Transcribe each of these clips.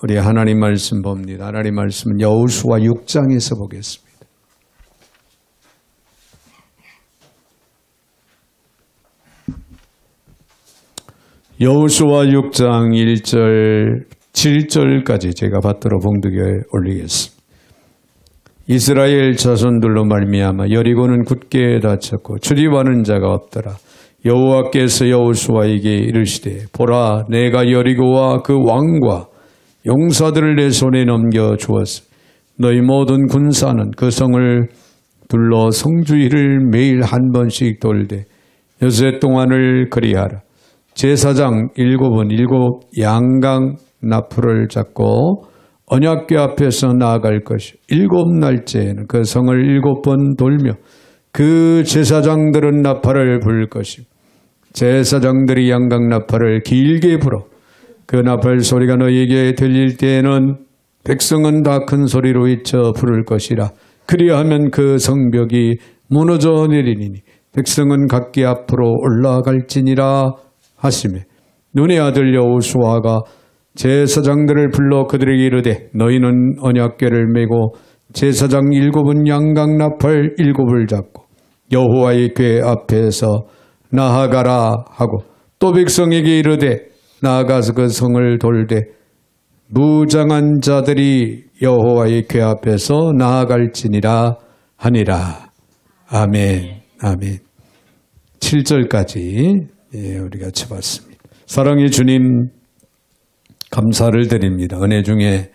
우리 하나님 말씀 봅니다. 하나님 말씀은 여호수아 6장에서 보겠습니다. 여호수아 6장 1절 7절까지 제가 받들어 봉독에 올리겠습니다. 이스라엘 자손들로 말미암아 여리고는 굳게 닫혔고 출입하는 자가 없더라. 여호와께서 여호수아에게 이르시되 보라 내가 여리고와 그 왕과 용사들을 내 손에 넘겨 주었으니 너희 모든 군사는 그 성을 둘러 성주일을 매일 한 번씩 돌되 여세 동안을 그리하라. 제사장 7은 7 양강 나풀을 잡고 언약궤 앞에서 나아갈 것이 7날째에는 그 성을 7번 돌며 그 제사장들은 나팔을 불 것이 제사장들이 양강 나팔을 길게 불어 그 나팔 소리가 너희에게 들릴 때에는 백성은 다 큰 소리로 외쳐 부를 것이라. 그리하면 그 성벽이 무너져 내리니 백성은 각기 앞으로 올라갈지니라 하시매 눈의 아들 여호수아가 제사장들을 불러 그들에게 이르되 너희는 언약궤를 메고 제사장 7은 양강 나팔 7을 잡고 여호와의 궤 앞에서 나아가라 하고 또 백성에게 이르되 나아가서 그 성을 돌되 무장한 자들이 여호와의 궤 앞에서 나아갈지니라 하니라. 아멘. 아멘. 7절까지 우리가 같이 봤습니다. 사랑의 주님 감사를 드립니다. 은혜 중에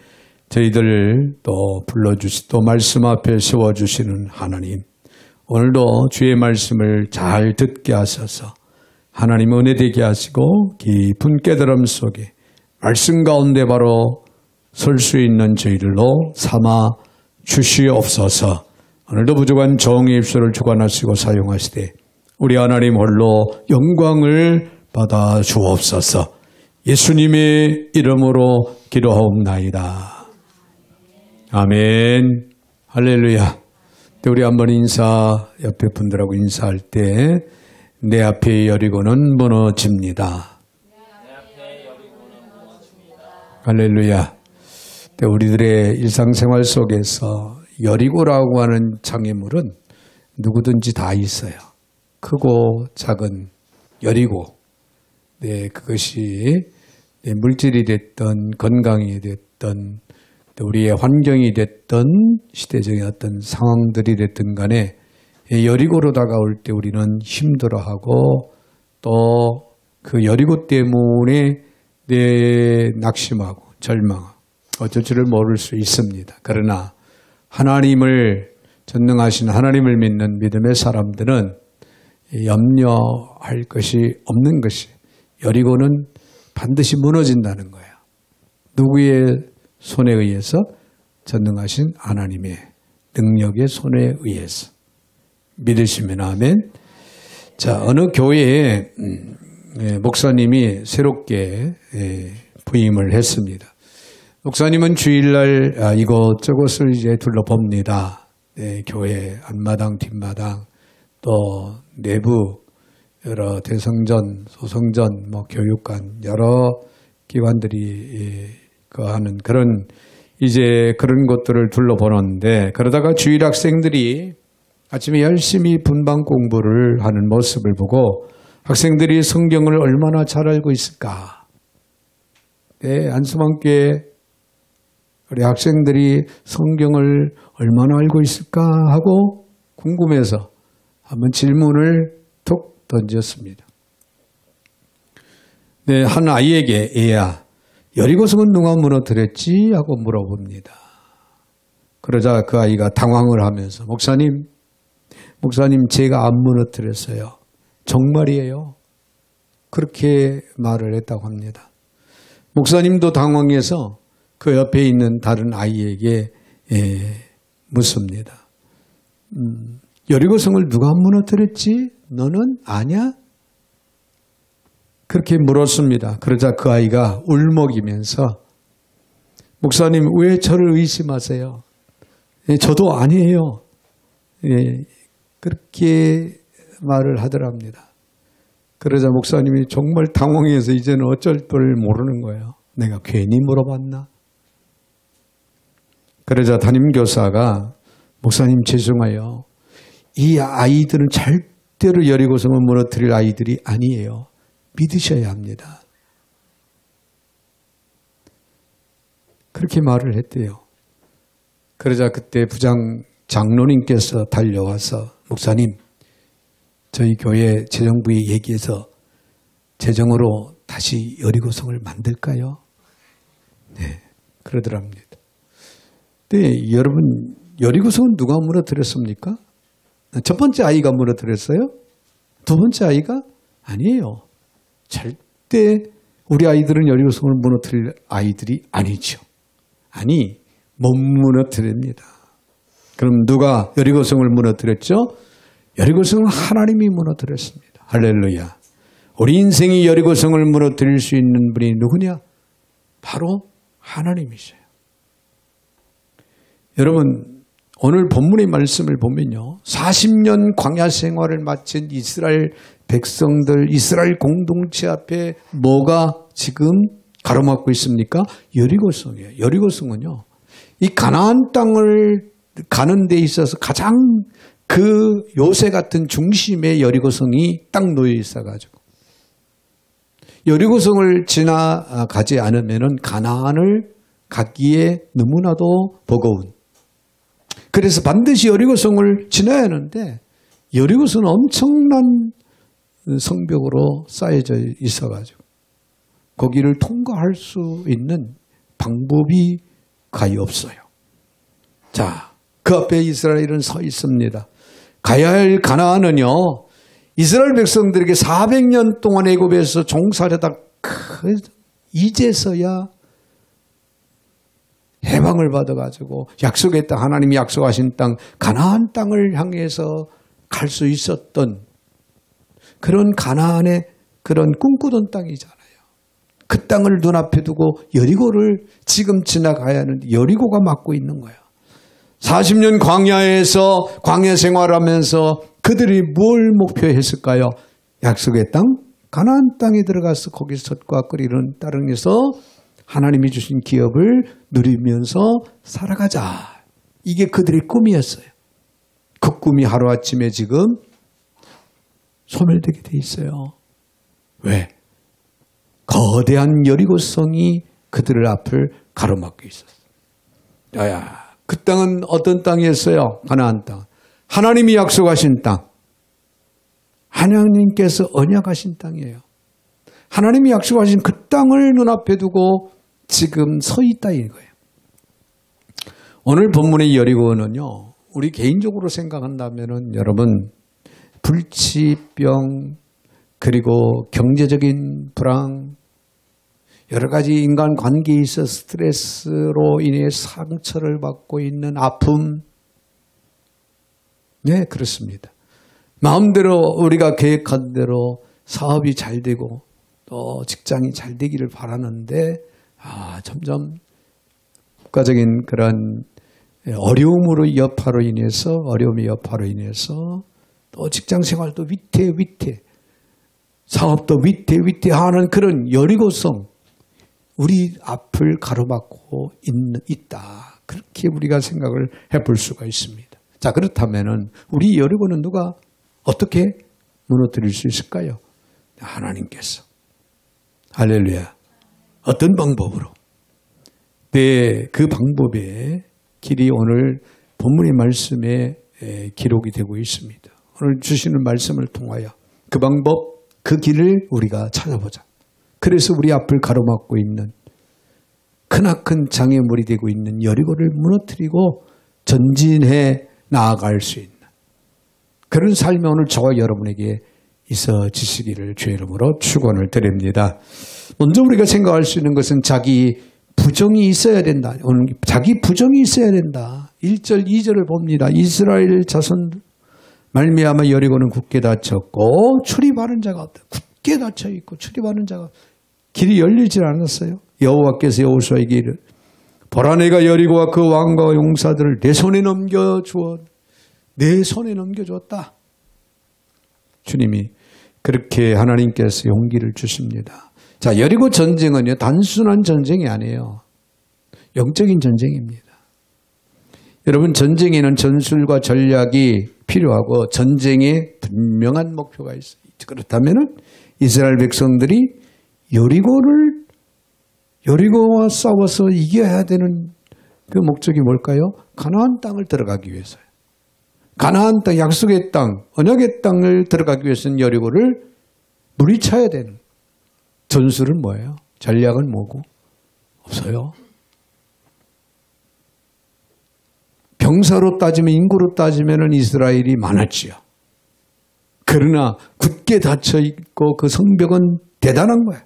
저희들을 또 불러주시 또 말씀 앞에 세워주시는 하나님, 오늘도 주의 말씀을 잘 듣게 하셔서 하나님 은혜 되게 하시고 깊은 깨달음 속에 말씀 가운데 바로 설 수 있는 저희들로 삼아 주시옵소서. 오늘도 부족한 정의 입술을 주관하시고 사용하시되 우리 하나님 홀로 영광을 받아 주옵소서. 예수님의 이름으로 기도하옵나이다. 아멘. 할렐루야. 우리 한번 옆에 분들하고 인사할 때 내 앞에 여리고는 무너집니다. 할렐루야. 우리들의 일상생활 속에서 여리고라고 하는 장애물은 누구든지 다 있어요. 크고 작은 여리고. 그것이 물질이 됐던 건강이 됐던 우리의 환경이 됐던 시대적인 어떤 상황들이 됐든 간에 여리고로 다가올 때 우리는 힘들어하고 또 그 여리고 때문에 낙심하고 절망하고 어쩔 줄을 모를 수 있습니다. 그러나 하나님을 전능하신 하나님을 믿는 믿음의 사람들은 염려할 것이 없는 것이 여리고는 반드시 무너진다는 거예요. 누구의 손에 의해서? 전능하신 하나님의 능력의 손에 의해서. 믿으시면 아멘. 자, 어느 교회에 목사님이 새롭게 부임을 했습니다. 목사님은 주일날 이것저것을 이제 둘러봅니다. 교회 앞마당, 뒷마당, 또 내부 여러 대성전, 소성전, 교육관 여러 기관들이 하는 그런 것들을 둘러보는데 그러다가 주일 학생들이 아침에 열심히 분방 공부를 하는 모습을 보고 학생들이 성경을 얼마나 잘 알고 있을까? 안수만교회 우리 학생들이 성경을 얼마나 알고 있을까 하고 궁금해서 한번 질문을 툭 던졌습니다. 한 아이에게 얘야, 여리고성은 누가 무너뜨렸지? 하고 물어봅니다. 그러자 그 아이가 당황을 하면서 목사님 제가 안 무너뜨렸어요. 정말이에요. 그렇게 말을 했다고 합니다. 목사님도 당황해서 그 옆에 있는 다른 아이에게 묻습니다. 여리고성을 누가 무너뜨렸지? 너는 아냐? 그렇게 물었습니다. 그러자 그 아이가 울먹이면서 목사님 왜 저를 의심하세요? 저도 아니에요. 그렇게 말을 하더랍니다. 그러자 목사님이 정말 당황해서 이제는 어쩔 줄 모르는 거예요. 내가 괜히 물어봤나? 그러자 담임교사가 목사님 죄송해요. 이 아이들은 절대로 여리고성을 무너뜨릴 아이들이 아니에요. 믿으셔야 합니다. 그렇게 말을 했대요. 그러자 그때 부장 장로님께서 달려와서 목사님 저희 교회 재정부에 얘기해서 재정으로 다시 여리고성을 만들까요? 네, 그러더랍니다. 네, 여러분 여리고성은 누가 무너뜨렸습니까? 첫 번째 아이가 무너뜨렸어요? 두 번째 아이가? 아니에요. 절대 우리 아이들은 여리고성을 무너뜨릴 아이들이 아니죠. 아니, 못 무너뜨립니다. 그럼 누가 여리고성을 무너뜨렸죠? 여리고성을 하나님이 무너뜨렸습니다. 할렐루야. 우리 인생이 여리고성을 무너뜨릴 수 있는 분이 누구냐? 바로 하나님이세요. 여러분, 오늘 본문의 말씀을 보면요. 40년 광야 생활을 마친 이스라엘 백성들, 이스라엘 공동체 앞에 뭐가 지금 가로막고 있습니까? 여리고성이에요. 여리고성은요. 이 가나안 땅을 가는 데 있어서 가장 그 요새 같은 중심의 여리고성이 딱 놓여 있어가지고 여리고성을 지나가지 않으면은 가나안을 가기에 너무나도 버거운. 그래서 반드시 여리고성을 지나야 하는데 여리고성은 엄청난 성벽으로 쌓여져 있어가지고 거기를 통과할 수 있는 방법이 거의 없어요. 자, 그 앞에 이스라엘은 서 있습니다. 가야 할 가나안은요. 이스라엘 백성들에게 400년 동안 애굽에서 종살이하다 이제서야 해방을 받아가지고 약속의 땅, 하나님이 약속하신 땅, 가나안 땅을 향해서 갈 수 있었던 그런 가나안의 그런 꿈꾸던 땅이잖아요. 그 땅을 눈앞에 두고 여리고를 지금 지나가야 하는데 여리고가 막고 있는 거예요. 40년 광야에서 광야 생활하면서 그들이 뭘 목표했을까요? 약속의 땅, 가나안 땅에 들어가서 거기서 젖과 끓이는 따릉에서 하나님이 주신 기업을 누리면서 살아가자. 이게 그들의 꿈이었어요. 그 꿈이 하루아침에 지금 소멸되게 돼 있어요. 왜? 거대한 여리고성이 그들의 앞을 가로막고 있었어요. 야야, 그 땅은 어떤 땅이었어요? 가나안 땅. 하나님이 약속하신 땅. 하나님께서 언약하신 땅이에요. 하나님이 약속하신 그 땅을 눈앞에 두고 지금 서 있다 이거예요. 오늘 본문의 여리고는요. 우리 개인적으로 생각한다면은 여러분 불치병 그리고 경제적인 불황 여러 가지 인간관계에 있어 스트레스로 인해 상처를 받고 있는 아픔 네 그렇습니다. 마음대로 우리가 계획한 대로 사업이 잘 되고 또 직장이 잘 되기를 바라는데 점점 국가적인 그런 어려움의 여파로 인해서 또 직장 생활도 위태 사업도 위태하는 그런 여리고성 우리 앞을 가로막고 있다. 그렇게 우리가 생각을 해볼 수가 있습니다. 자 그렇다면은 우리 여리고는 누가 어떻게 무너뜨릴 수 있을까요? 하나님께서. 할렐루야. 어떤 방법으로? 네, 그 방법의 길이 오늘 본문의 말씀에 기록이 되고 있습니다. 오늘 주시는 말씀을 통하여 그 방법, 그 길을 우리가 찾아보자. 그래서 우리 앞을 가로막고 있는 크나큰 장애물이 되고 있는 여리고를 무너뜨리고 전진해 나아갈 수 있는 그런 삶이 오늘 저와 여러분에게 있어지시기를 주의 이름으로 축원을 드립니다. 먼저 우리가 생각할 수 있는 것은 자기 부정이 있어야 된다. 오늘 자기 부정이 있어야 된다. 1절, 2절을 봅니다. 이스라엘 자손 말미암아 여리고는 굳게 닫혔고 출입하는 자가 없다. 굳게 닫혀 있고 출입하는 자가 길이 열리질 않았어요. 여호와께서 여호수아에게 이르 보라 내가 여리고와 그 왕과 용사들을 내 손에 넘겨주었다. 주님이 그렇게 하나님께서 용기를 주십니다. 자, 여리고 전쟁은요 단순한 전쟁이 아니에요. 영적인 전쟁입니다. 여러분, 전쟁에는 전술과 전략이 필요하고 전쟁에 분명한 목표가 있어요. 그렇다면 이스라엘 백성들이 여리고와 싸워서 이겨야 되는 그 목적이 뭘까요? 가나안 땅을 들어가기 위해서요. 가나안 땅, 약속의 땅, 언약의 땅을 들어가기 위해서는 여리고를 무리쳐야 되는. 전술은 뭐예요? 전략은 뭐고? 없어요. 병사로 따지면, 인구로 따지면 이스라엘이 많았지요. 그러나 굳게 닫혀있고 그 성벽은 대단한 거예요.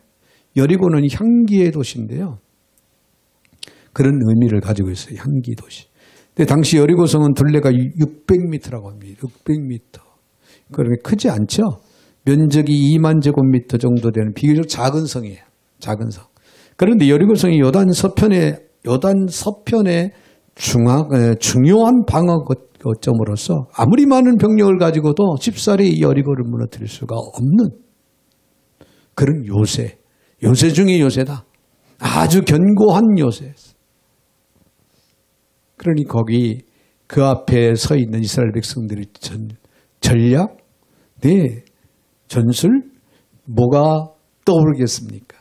여리고는 향기의 도시인데요. 그런 의미를 가지고 있어요. 향기 도시. 근데 당시 여리고성은 둘레가 600m라고 합니다. 600m. 그러면 크지 않죠? 면적이 2만 제곱미터 정도 되는 비교적 작은 성이에요. 작은 성. 그런데 여리고성이 요단 서편의 중요한 방어 거점으로서 아무리 많은 병력을 가지고도 쉽사리 여리고를 무너뜨릴 수가 없는 그런 요새 중의 요새다. 아주 견고한 요새. 그러니 거기 그 앞에 서 있는 이스라엘 백성들의 전략, 전술, 뭐가 떠오르겠습니까?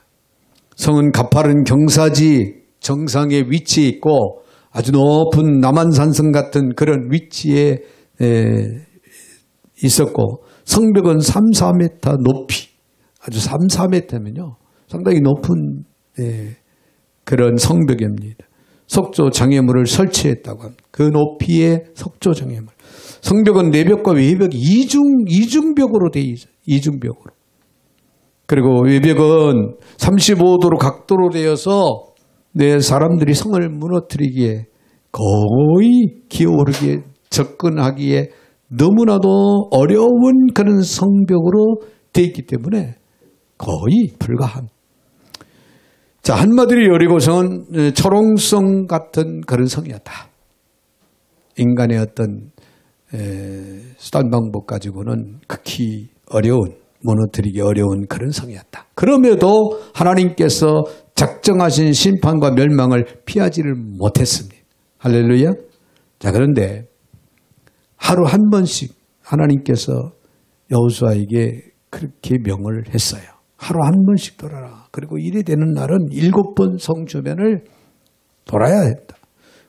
성은 가파른 경사지 정상에 위치해 있고 아주 높은 남한산성 같은 그런 위치에 있었고 성벽은 3, 4m 높이, 아주 3, 4m면요. 상당히 높은 그런 성벽입니다. 석조 장애물을 설치했다고 합니다. 그 높이의 석조 장애물. 성벽은 내벽과 외벽 이중벽으로 되어 있어요. 이중벽으로. 그리고 외벽은 35도로 각도로 되어서 사람들이 성을 무너뜨리기에 거의 기어오르기에 접근하기에 너무나도 어려운 그런 성벽으로 되어 있기 때문에 거의 불가한. 자, 한마디로 여리고성은 철옹성 같은 그런 성이었다. 인간의 어떤 수단 방법 가지고는 극히 어려운, 무너뜨리기 어려운 그런 성이었다. 그럼에도 하나님께서 작정하신 심판과 멸망을 피하지를 못했습니다. 할렐루야. 자, 그런데 하루 한 번씩 하나님께서 여호수아에게 그렇게 명을 했어요. 하루 한 번씩 돌아라. 그리고 일이 되는 날은 7번 성 주변을 돌아야 했다.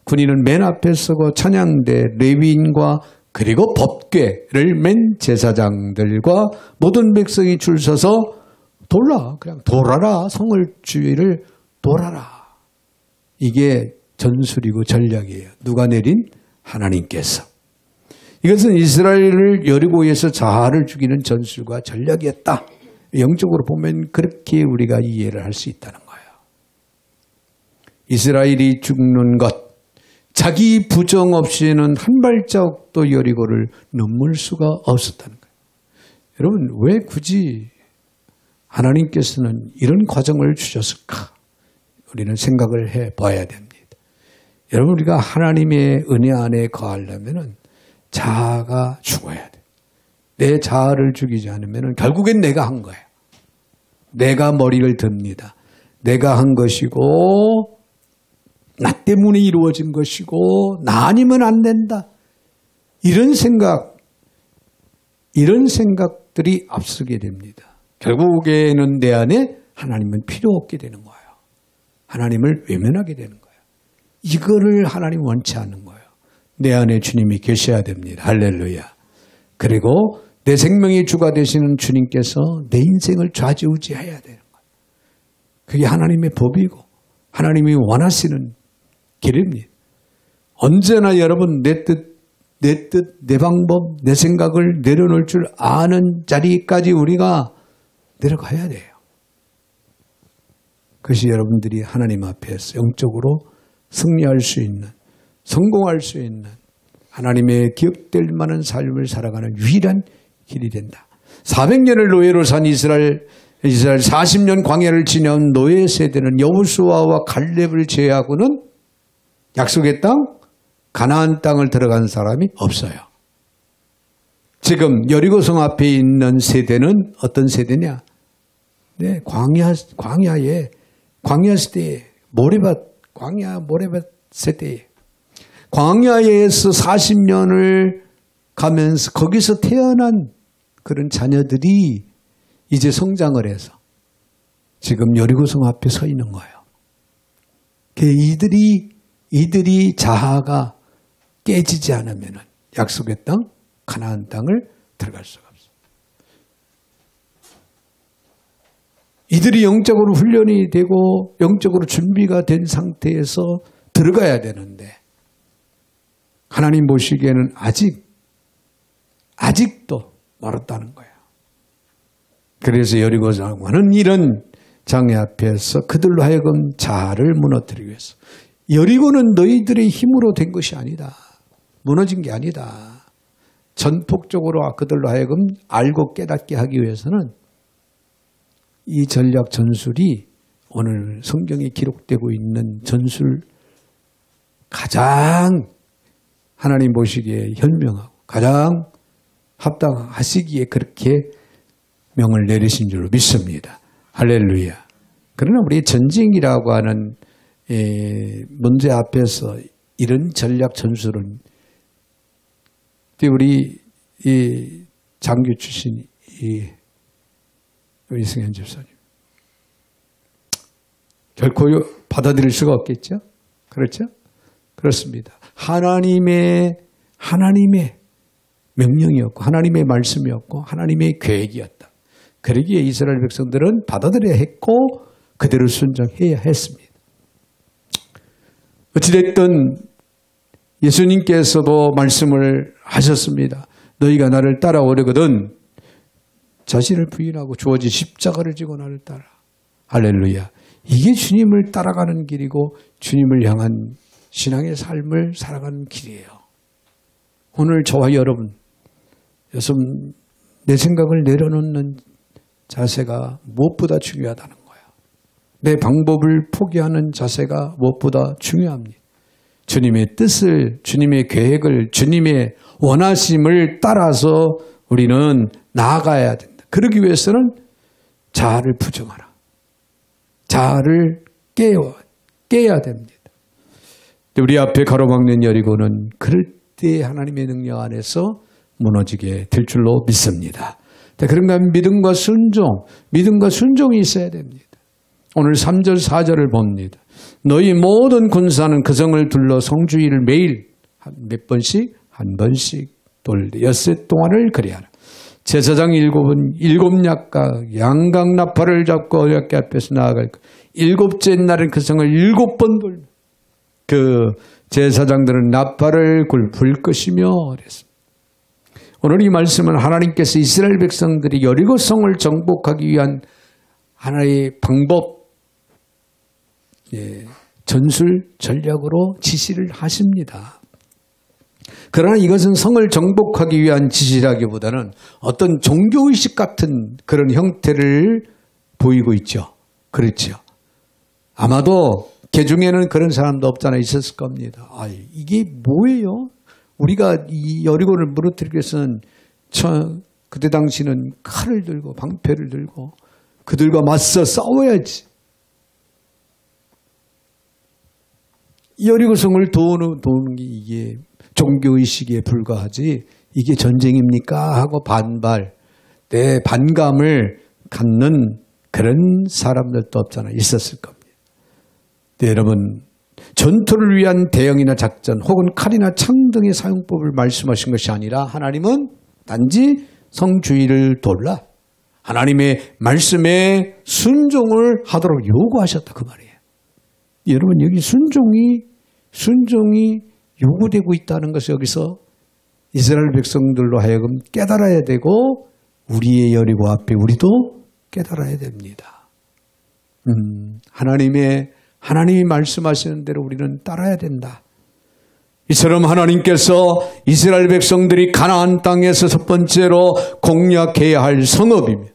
군인은 맨 앞에 서고 찬양대, 레위인과 그리고 법궤를 맨 제사장들과 모든 백성이 줄 서서 그냥 돌아라. 성을 주위를 돌아라. 이게 전술이고 전략이에요. 누가 내린? 하나님께서. 이것은 이스라엘을 여리고에서 자아를 죽이는 전술과 전략이었다. 영적으로 보면 그렇게 우리가 이해를 할 수 있다는 거예요. 이스라엘이 죽는 것, 자기 부정 없이는 한 발자국도 여리고를 넘을 수가 없었다는 거예요. 여러분, 왜 굳이 하나님께서는 이런 과정을 주셨을까? 우리는 생각을 해봐야 됩니다. 여러분, 우리가 하나님의 은혜 안에 거하려면 자아가 죽어야 돼요. 내 자아를 죽이지 않으면 결국엔 내가 한 거예요. 내가 머리를 듭니다. 내가 한 것이고 나 때문에 이루어진 것이고 나 아니면 안 된다. 이런 생각들이 앞서게 됩니다. 결국에는 내 안에 하나님은 필요 없게 되는 거예요. 하나님을 외면하게 되는 거예요. 이거를 하나님 원치 않는 거예요. 내 안에 주님이 계셔야 됩니다. 할렐루야. 그리고 내 생명의 주가 되시는 주님께서 내 인생을 좌지우지해야 되는 거예요. 그게 하나님의 법이고 하나님이 원하시는 길입니다. 언제나 여러분 내 뜻, 내 방법, 내 생각을 내려놓을 줄 아는 자리까지 우리가 내려가야 돼요. 그것이 여러분들이 하나님 앞에서 영적으로 승리할 수 있는, 성공할 수 있는 하나님의 기억될 만한 삶을 살아가는 유일한 길이 된다. 400년을 노예로 산 이스라엘 40년 광야를 지내온 노예 세대는 여호수아와 갈렙을 제외하고는 약속의 땅, 가나안 땅을 들어간 사람이 없어요. 지금 여리고성 앞에 있는 세대는 어떤 세대냐? 네, 광야 시대에 광야 모래밭 세대에 광야에서 40년을 가면서 거기서 태어난 그런 자녀들이 이제 성장을 해서 지금 여리고성 앞에 서 있는 거예요. 이들이 자아가 깨지지 않으면 약속의 땅, 가나안 땅을 들어갈 수가 없어요. 이들이 영적으로 훈련이 되고 영적으로 준비가 된 상태에서 들어가야 되는데 하나님 보시기에는 아직도 멀었다는 거예요. 그래서 여리고성은 이런 장애 앞에서 그들로 하여금 자아를 무너뜨리기 위해서 여리고는 너희들의 힘으로 된 것이 아니다. 무너진 게 아니다. 전폭적으로 그들로 하여금 알고 깨닫게 하기 위해서는 이 전략 전술이 오늘 성경에 기록되고 있는 전술 가장 하나님 보시기에 현명하고 가장 합당하시기에 그렇게 명을 내리신 줄로 믿습니다. 할렐루야. 그러나 우리 전쟁이라고 하는 문제 앞에서 이런 전략 전술은 우리 이 장교 출신 이승현 집사님 결코 받아들일 수가 없겠죠? 그렇죠? 그렇습니다. 하나님의 명령이었고 하나님의 말씀이었고 하나님의 계획이었다. 그러기에 이스라엘 백성들은 받아들여야 했고 그대로 순종해야 했습니다. 어찌됐든 예수님께서도 말씀을 하셨습니다. 너희가 나를 따라오려거든 자신을 부인하고 주어진 십자가를 지고 나를 따라. 할렐루야. 이게 주님을 따라가는 길이고 주님을 향한 신앙의 삶을 살아가는 길이에요. 오늘 저와 여러분 내 생각을 내려놓는 자세가 무엇보다 중요하다는 거예요. 내 방법을 포기하는 자세가 무엇보다 중요합니다. 주님의 뜻을, 주님의 계획을, 주님의 원하심을 따라서 우리는 나아가야 된다. 그러기 위해서는 자아를 부정하라. 자아를 깨야 됩니다. 우리 앞에 가로막는 여리고는 그럴 때 하나님의 능력 안에서 무너지게 될 줄로 믿습니다. 그런가 하면 믿음과 순종이 있어야 됩니다. 오늘 3절 4절을 봅니다. 너희 모든 군사는 그 성을 둘러 성주의를 매일 몇 번씩? 한 번씩 돌되 엿새 동안을 그리하라. 제사장 7은 7약각 양각 나팔을 잡고 어렵게 앞에서 나아갈 것. 7째 날은 그 성을 7번 돌며 그 제사장들은 나팔을 불 것이며 그랬습니다. 오늘 이 말씀은 하나님께서 이스라엘 백성들이 여리고성을 정복하기 위한 하나의 방법, 전술, 전략으로 지시를 하십니다. 그러나 이것은 성을 정복하기 위한 지시라기보다는 어떤 종교의식 같은 그런 형태를 보이고 있죠. 그렇죠. 아마도 개중에는 그런 사람도 없잖아 있었을 겁니다. 이게 뭐예요? 우리가 이 여리고를 무너뜨리기 위해서는 그때 당시는 칼을 들고 방패를 들고 그들과 맞서 싸워야지. 여리고성을 도우는 게 이게 종교의식에 불과하지 이게 전쟁입니까? 하고 내 반감을 갖는 그런 사람들도 없잖아 있었을 겁니다. 네, 여러분 전투를 위한 대형이나 작전 혹은 칼이나 창 등의 사용법을 말씀하신 것이 아니라 하나님은 단지 성주의를 돌라 하나님의 말씀에 순종을 하도록 요구하셨다 그 말이에요. 여러분 여기 순종이 요구되고 있다는 것을 여기서 이스라엘 백성들로 하여금 깨달아야 되고 우리의 여리고 앞에 우리도 깨달아야 됩니다. 하나님이 말씀하시는 대로 우리는 따라야 된다. 이처럼 하나님께서 이스라엘 백성들이 가나안 땅에서 첫 번째로 공략해야 할 성읍이며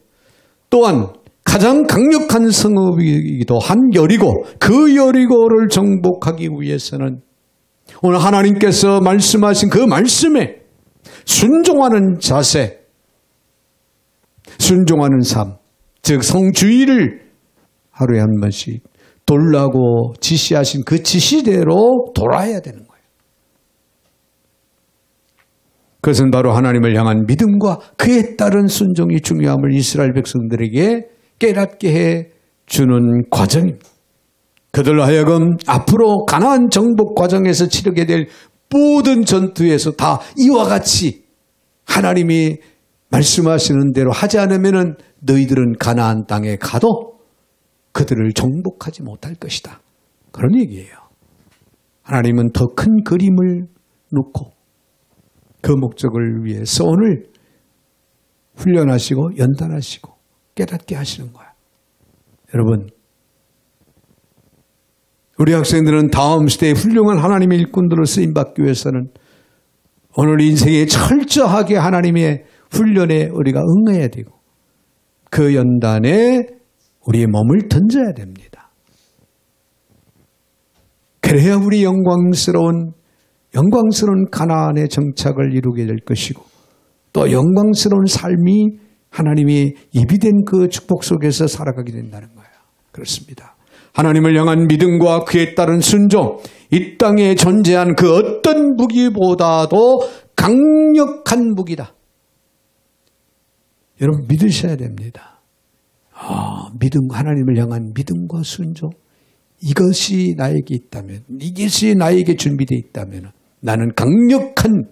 또한 가장 강력한 성읍이기도 한 여리고 그 여리고를 정복하기 위해서는 오늘 하나님께서 말씀하신 그 말씀에 순종하는 자세, 순종하는 삶, 즉 성주의를 하루에 한 번씩 돌라고 지시하신 그 지시대로 돌아야 되는 거예요. 그것은 바로 하나님을 향한 믿음과 그에 따른 순종이 중요함을 이스라엘 백성들에게 깨닫게 해 주는 과정입니다. 그들로 하여금 앞으로 가나안 정복 과정에서 치르게 될 모든 전투에서 다 이와 같이 하나님이 말씀하시는 대로 하지 않으면 너희들은 가나안 땅에 가도 그들을 정복하지 못할 것이다. 그런 얘기예요. 하나님은 더 큰 그림을 놓고 그 목적을 위해서 오늘 훈련하시고 연단하시고 깨닫게 하시는 거야. 여러분, 우리 학생들은 다음 시대에 훌륭한 하나님의 일꾼들로 쓰임받기 위해서는 오늘 인생에 철저하게 하나님의 훈련에 우리가 응해야 되고 그 연단에 우리의 몸을 던져야 됩니다. 그래야 우리 영광스러운 가나안의 정착을 이루게 될 것이고 또 영광스러운 삶이 하나님이 예비된 그 축복 속에서 살아가게 된다는 거예요. 그렇습니다. 하나님을 향한 믿음과 그에 따른 순종, 이 땅에 존재한 그 어떤 무기보다도 강력한 무기다. 여러분 믿으셔야 됩니다. 하나님을 향한 믿음과 순종, 이것이 나에게 있다면, 이것이 나에게 준비되어 있다면 나는 강력한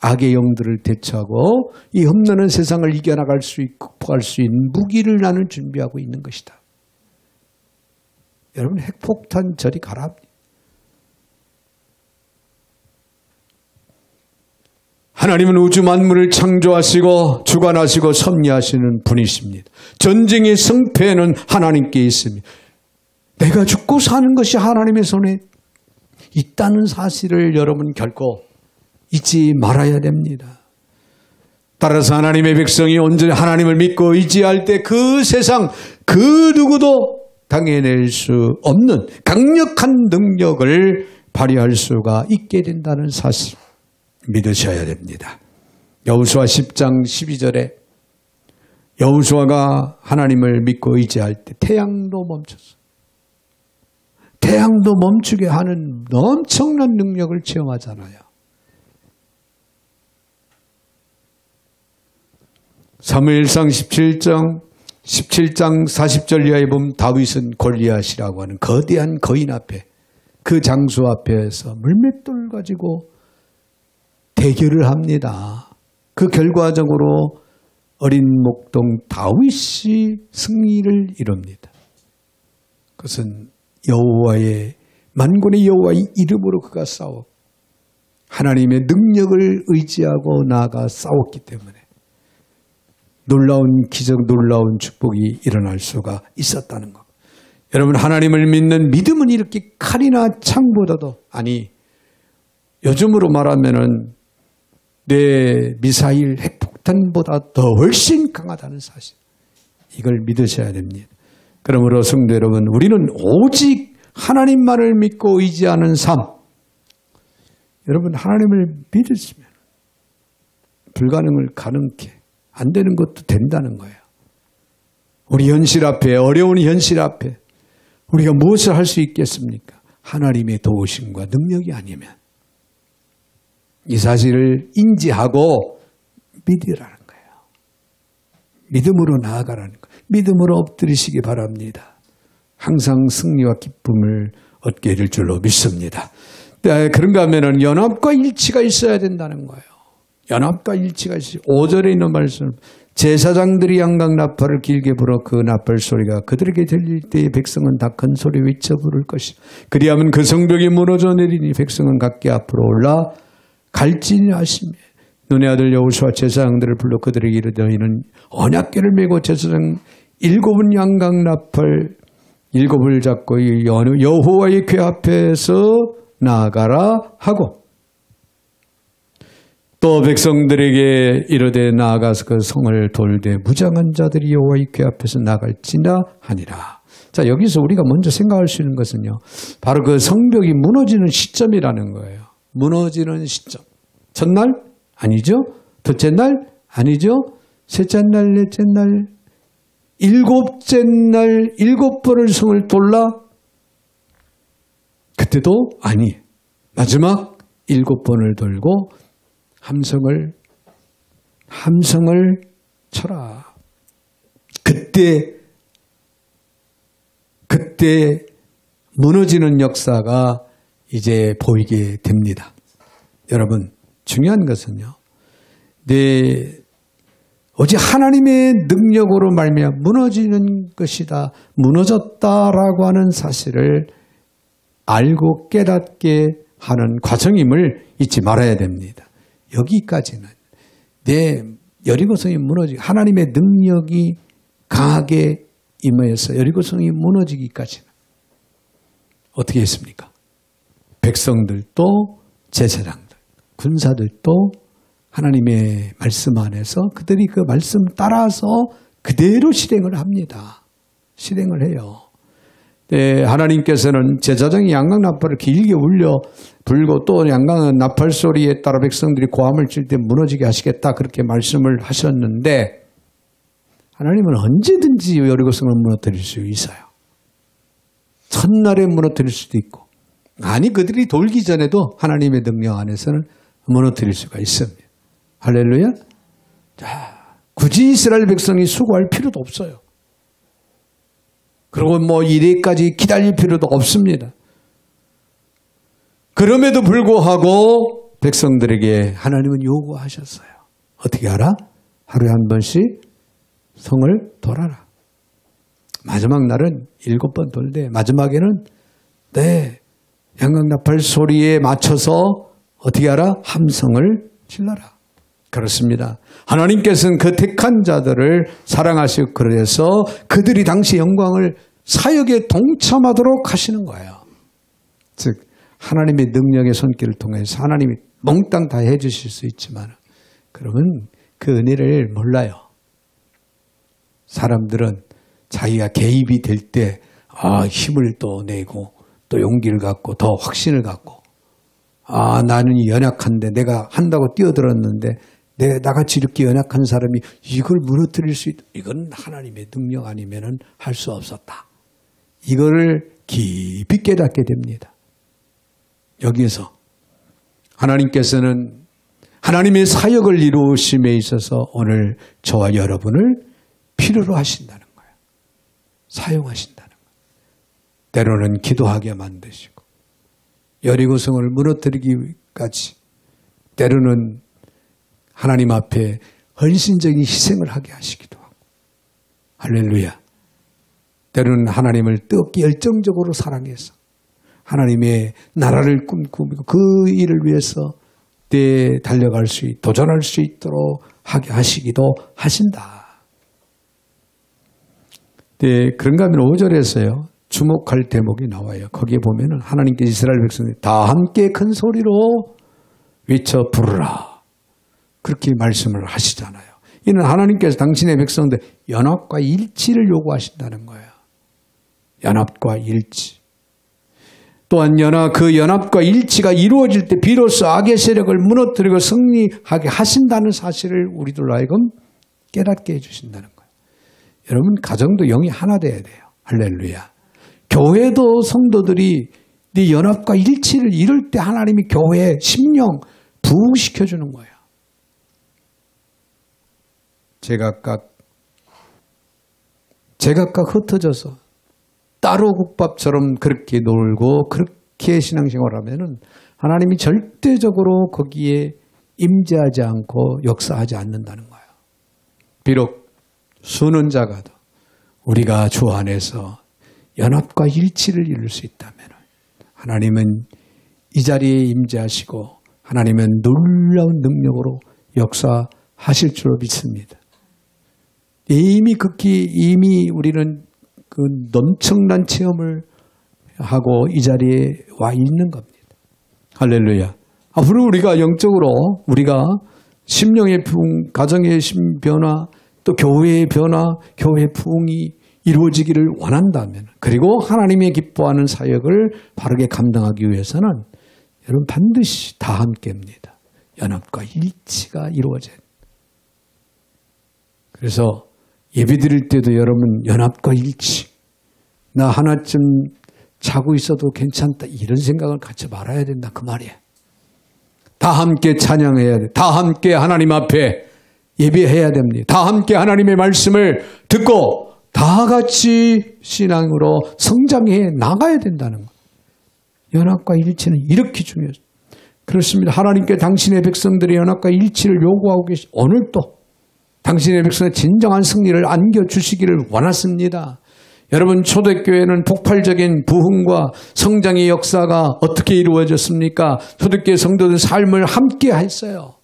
악의 영들을 대처하고 이 험난한 세상을 이겨나갈 수 있고 극복할 수 있는 무기를 나는 준비하고 있는 것이다. 여러분 핵폭탄 저리 가라. 하나님은 우주 만물을 창조하시고 주관하시고 섭리하시는 분이십니다. 전쟁의 승패는 하나님께 있습니다. 내가 죽고 사는 것이 하나님의 손에 있다는 사실을 여러분 결코 잊지 말아야 됩니다. 따라서 하나님의 백성이 온전히 하나님을 믿고 의지할 때 그 세상 그 누구도 당해낼 수 없는 강력한 능력을 발휘할 수가 있게 된다는 사실 믿으셔야 됩니다. 여호수아 10장 12절에 여호수아가 하나님을 믿고 의지할 때 태양도 멈췄어. 태양도 멈추게 하는 엄청난 능력을 체험하잖아요. 사무엘상 17장 40절 이하에 보면 다윗은 골리앗이라고 하는 거대한 거인 앞에 그 장수 앞에서 물맷돌 가지고 대결을 합니다. 그 결과적으로 어린 목동 다윗이 승리를 이룹니다. 그것은 여호와의 만군의 여호와의 이름으로 그가 싸워 하나님의 능력을 의지하고 나아가 싸웠기 때문에 놀라운 기적, 놀라운 축복이 일어날 수가 있었다는 것. 여러분 하나님을 믿는 믿음은 이렇게 칼이나 창보다도 요즘으로 말하면은 내 미사일 핵폭탄보다 더 훨씬 강하다는 사실. 이걸 믿으셔야 됩니다. 그러므로 성도 여러분, 우리는 오직 하나님만을 믿고 의지하는 삶. 여러분 하나님을 믿으시면 불가능을 가능케 안 되는 것도 된다는 거예요. 우리 현실 앞에, 어려운 현실 앞에 우리가 무엇을 할 수 있겠습니까? 하나님의 도우심과 능력이 아니면. 이 사실을 인지하고 믿으라는 거예요. 믿음으로 나아가라는 거예요. 믿음으로 엎드리시기 바랍니다. 항상 승리와 기쁨을 얻게 될 줄로 믿습니다. 그런가 하면 연합과 일치가 있어야 된다는 거예요. 연합과 일치가 있어요. 5절에 있는 말씀. 제사장들이 양각 나팔을 길게 불어 그 나팔 소리가 그들에게 들릴 때에 백성은 다 큰 소리 외쳐 부를 것이다. 그리하면 그 성벽이 무너져 내리니 백성은 각기 앞으로 올라 갈지니 하시며 눈의 아들 여호수아 제사장들을 불러 그들에게 이르되 너희는 언약궤를 메고 제사장 7은 양각 나팔 7을 잡고 여호와의 궤 앞에서 나아가라 하고 또 백성들에게 이르되 나아가서 그 성을 돌되 무장한 자들이 여호와의 궤 앞에서 나갈지나 하니라. 자, 여기서 우리가 먼저 생각할 수 있는 것은요, 바로 그 성벽이 무너지는 시점이라는 거예요. 무너지는 시점. 첫날? 아니죠. 둘째 날? 아니죠. 셋째 날, 넷째 날, 7째 날 7번을 성을 돌라? 그때도 아니. 마지막 7번을 돌고 함성을 쳐라. 그때 무너지는 역사가 이제 보이게 됩니다. 여러분, 중요한 것은요, 오직 하나님의 능력으로 말미암아 무너지는 것이다, 무너졌다라고 하는 사실을 알고 깨닫게 하는 과정임을 잊지 말아야 됩니다. 여기까지는 내 여리고성이 무너지고 하나님의 능력이 강하게 임하여서 여리고성이 무너지기까지는 어떻게 했습니까? 백성들도 제사장들, 군사들도 하나님의 말씀 안에서 그들이 그 말씀 따라서 그대로 실행을 합니다. 실행을 해요. 하나님께서는 제사장이 양강나팔을 길게 울려 불고 또 양강 나팔 소리에 따라 백성들이 고함을 칠 때 무너지게 하시겠다, 그렇게 말씀을 하셨는데 하나님은 언제든지 여리고성을 무너뜨릴 수 있어요. 첫날에 무너뜨릴 수도 있고, 아니 그들이 돌기 전에도 하나님의 능력 안에서는 무너뜨릴 수가 있습니다. 할렐루야. 자, 굳이 이스라엘 백성이 수고할 필요도 없어요. 그리고 이래까지 기다릴 필요도 없습니다. 그럼에도 불구하고 백성들에게 하나님은 요구하셨어요. 어떻게 하라? 하루에 한 번씩 성을 돌아라. 마지막 날은 7번 돌되 마지막에는 양강나팔 소리에 맞춰서 어떻게 하라? 함성을 질러라. 그렇습니다. 하나님께서는 그 택한 자들을 사랑하시고 그래서 그들이 당시 영광을 사역에 동참하도록 하시는 거예요. 즉 하나님의 능력의 손길을 통해서 하나님이 몽땅 다 해주실 수 있지만 그러면 그 은혜를 몰라요. 사람들은 자기가 개입이 될 때 힘을 또 내고 또 용기를 갖고 더 확신을 갖고 나는 연약한데 내가 한다고 뛰어들었는데 나같이 이렇게 연약한 사람이 이걸 무너뜨릴 수 있다. 이건 하나님의 능력 아니면은 할 수 없었다. 이거를 깊이 깨닫게 됩니다. 여기에서 하나님께서는 하나님의 사역을 이루심에 있어서 오늘 저와 여러분을 필요로 하신다는 거예요. 사용하신다는 거예요. 때로는 기도하게 만드시고 여리고성을 무너뜨리기까지, 때로는 하나님 앞에 헌신적인 희생을 하게 하시기도 하고, 할렐루야. 때로는 하나님을 뜨겁게 열정적으로 사랑해서 하나님의 나라를 꿈꾸고 그 일을 위해서 달려갈 수 있도록, 도전할 수 있도록 하게 하시기도 하신다. 그런가 하면 5절에서요. 주목할 대목이 나와요. 거기에 보면은 하나님께서 이스라엘 백성들이 다 함께 큰 소리로 외쳐 부르라. 그렇게 말씀을 하시잖아요. 이는 하나님께서 당신의 백성들 연합과 일치를 요구하신다는 거예요. 연합과 일치. 또한 그 연합과 일치가 이루어질 때 비로소 악의 세력을 무너뜨리고 승리하게 하신다는 사실을 우리들로 하여금 깨닫게 해주신다는 거예요. 여러분, 가정도 영이 하나 돼야 돼요. 할렐루야. 교회도 성도들이 네 연합과 일치를 이룰 때 하나님이 교회에 심령 부흥시켜주는 거예요. 제각각 흩어져서 따로 국밥처럼 그렇게 놀고 그렇게 신앙생활하면은 하나님이 절대적으로 거기에 임재하지 않고 역사하지 않는다는 거예요. 비록 수는 작아도 우리가 주 안에서 연합과 일치를 이룰 수 있다면 하나님은 이 자리에 임재하시고 하나님은 놀라운 능력으로 역사하실 줄로 믿습니다. 이미 우리는 그 넘청난 체험을 하고 이 자리에 와 있는 겁니다. 할렐루야. 앞으로 우리가 영적으로 우리가 심령의 부흥, 가정의 변화, 또 교회의 변화, 교회의 부흥이 이루어지기를 원한다면, 그리고 하나님의 기뻐하는 사역을 바르게 감당하기 위해서는 여러분 반드시 다 함께입니다. 연합과 일치가 이루어져야 합니다. 그래서 예배드릴 때도 여러분 연합과 일치, 나 하나쯤 자고 있어도 괜찮다 이런 생각을 갖지 말아야 된다 그 말이에요. 다 다 함께 찬양해야 돼. 다 함께 하나님 앞에 예배해야 됩니다. 다 함께 하나님의 말씀을 듣고 다 같이 신앙으로 성장해 나가야 된다는 것. 연합과 일치는 이렇게 중요해요. 그렇습니다. 하나님께 당신의 백성들의 연합과 일치를 요구하고 오늘도 당신의 백성의 진정한 승리를 안겨주시기를 원하십니다. 여러분, 초대교회는 폭발적인 부흥과 성장의 역사가 어떻게 이루어졌습니까? 초대교회 성도들 삶을 함께 했어요.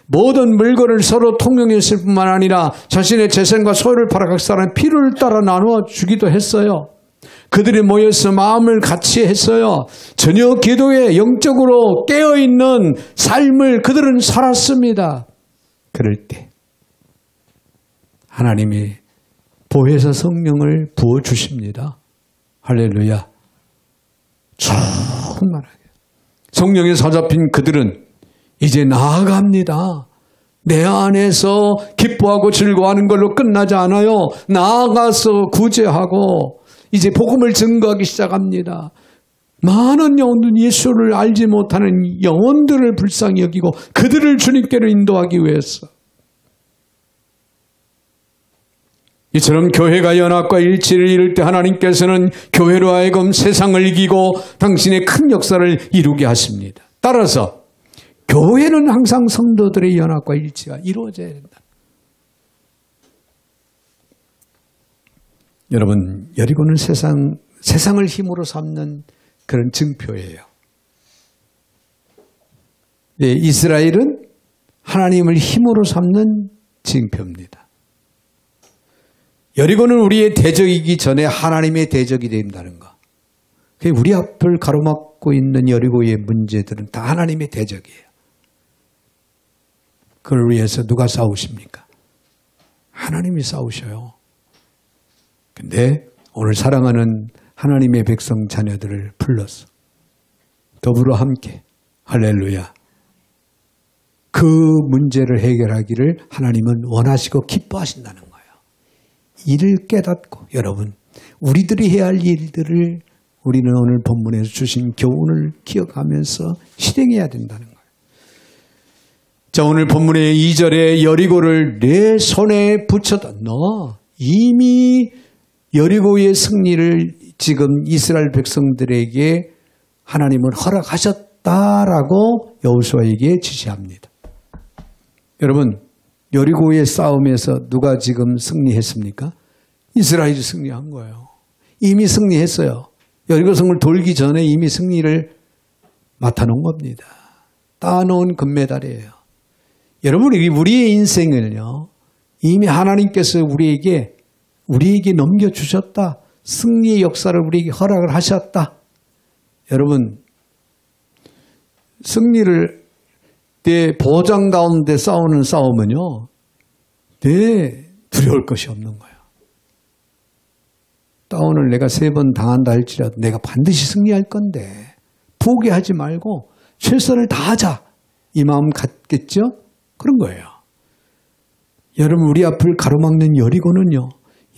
모든 물건을 서로 통용했을 뿐만 아니라 자신의 재산과 소유를 팔아 각 사람의 필요를 따라 나누어 주기도 했어요. 그들이 모여서 마음을 같이 했어요. 전혀 기도에 영적으로 깨어있는 삶을 그들은 살았습니다. 그럴 때 하나님이 보혜사 성령을 부어주십니다. 할렐루야. 충만하게. 성령에 사잡힌 그들은 이제 나아갑니다. 내 안에서 기뻐하고 즐거워하는 걸로 끝나지 않아요. 나아가서 구제하고 이제 복음을 증거하기 시작합니다. 많은 영혼들은 예수를 알지 못하는 영혼들을 불쌍히 여기고 그들을 주님께로 인도하기 위해서 이처럼 교회가 연합과 일치를 이룰 때 하나님께서는 교회로 하여금 세상을 이기고 당신의 큰 역사를 이루게 하십니다. 따라서 교회는 항상 성도들의 연합과 일치가 이루어져야 된다. 여러분, 여리고는 세상을 힘으로 삼는 그런 증표예요. 네, 이스라엘은 하나님을 힘으로 삼는 증표입니다. 여리고는 우리의 대적이기 전에 하나님의 대적이 된다는 거. 우리 앞을 가로막고 있는 여리고의 문제들은 다 하나님의 대적이에요. 그걸 위해서 누가 싸우십니까? 하나님이 싸우셔요. 근데 오늘 사랑하는 하나님의 백성 자녀들을 불러서 더불어 함께 할렐루야. 그 문제를 해결하기를 하나님은 원하시고 기뻐하신다는 거예요. 이를 깨닫고 여러분, 우리들이 해야 할 일들을 우리는 오늘 본문에서 주신 교훈을 기억하면서 실행해야 된다는 거예요. 자, 오늘 본문의 2절에 여리고를 내 손에 붙였다. 너 이미 여리고의 승리를 지금 이스라엘 백성들에게 하나님은 허락하셨다라고 여호수아에게 지시합니다. 여러분, 여리고의 싸움에서 누가 지금 승리했습니까? 이스라엘이 승리한 거예요. 이미 승리했어요. 여리고성을 돌기 전에 이미 승리를 맡아놓은 겁니다. 따놓은 금메달이에요. 여러분, 우리의 인생을요, 이미 하나님께서 우리에게 넘겨주셨다. 승리의 역사를 우리에게 허락을 하셨다. 여러분, 승리를 내 보장 가운데 싸우는 싸움은요, 두려울 것이 없는 거예요. 다운을 내가 3번 당한다 할지라도 내가 반드시 승리할 건데 포기하지 말고 최선을 다하자. 이 마음 같겠죠? 그런 거예요. 여러분, 우리 앞을 가로막는 여리고는요,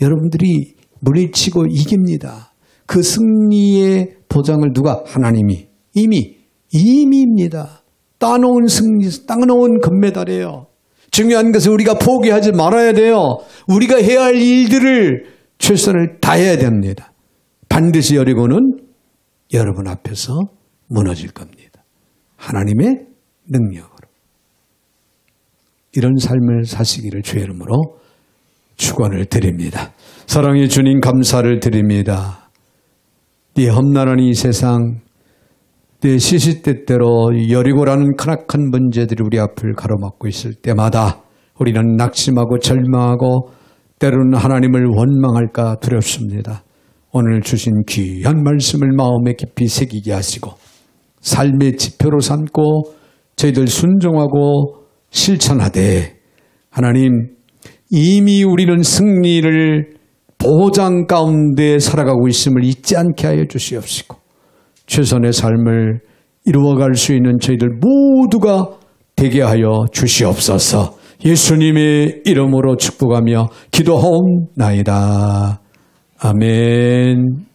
여러분들이 물리치고 이깁니다. 그 승리의 보장을 누가? 하나님이 이미입니다. 따놓은 승리, 따놓은 금메달이에요. 중요한 것은 우리가 포기하지 말아야 돼요. 우리가 해야 할 일들을 최선을 다해야 됩니다. 반드시 여리고는 여러분 앞에서 무너질 겁니다. 하나님의 능력으로. 이런 삶을 사시기를 주의 이름으로 축원을 드립니다. 사랑의 주님, 감사를 드립니다. 네 험난한 이 세상, 네 시시때때로 여리고라는 크나큰 문제들이 우리 앞을 가로막고 있을 때마다 우리는 낙심하고 절망하고 때로는 하나님을 원망할까 두렵습니다. 오늘 주신 귀한 말씀을 마음에 깊이 새기게 하시고 삶의 지표로 삼고 저희들 순종하고 실천하되, 하나님, 이미 우리는 승리를 보장 가운데 살아가고 있음을 잊지 않게 하여 주시옵시고 최선의 삶을 이루어갈 수 있는 저희들 모두가 되게 하여 주시옵소서. 예수님의 이름으로 축복하며 기도하옵나이다. 아멘.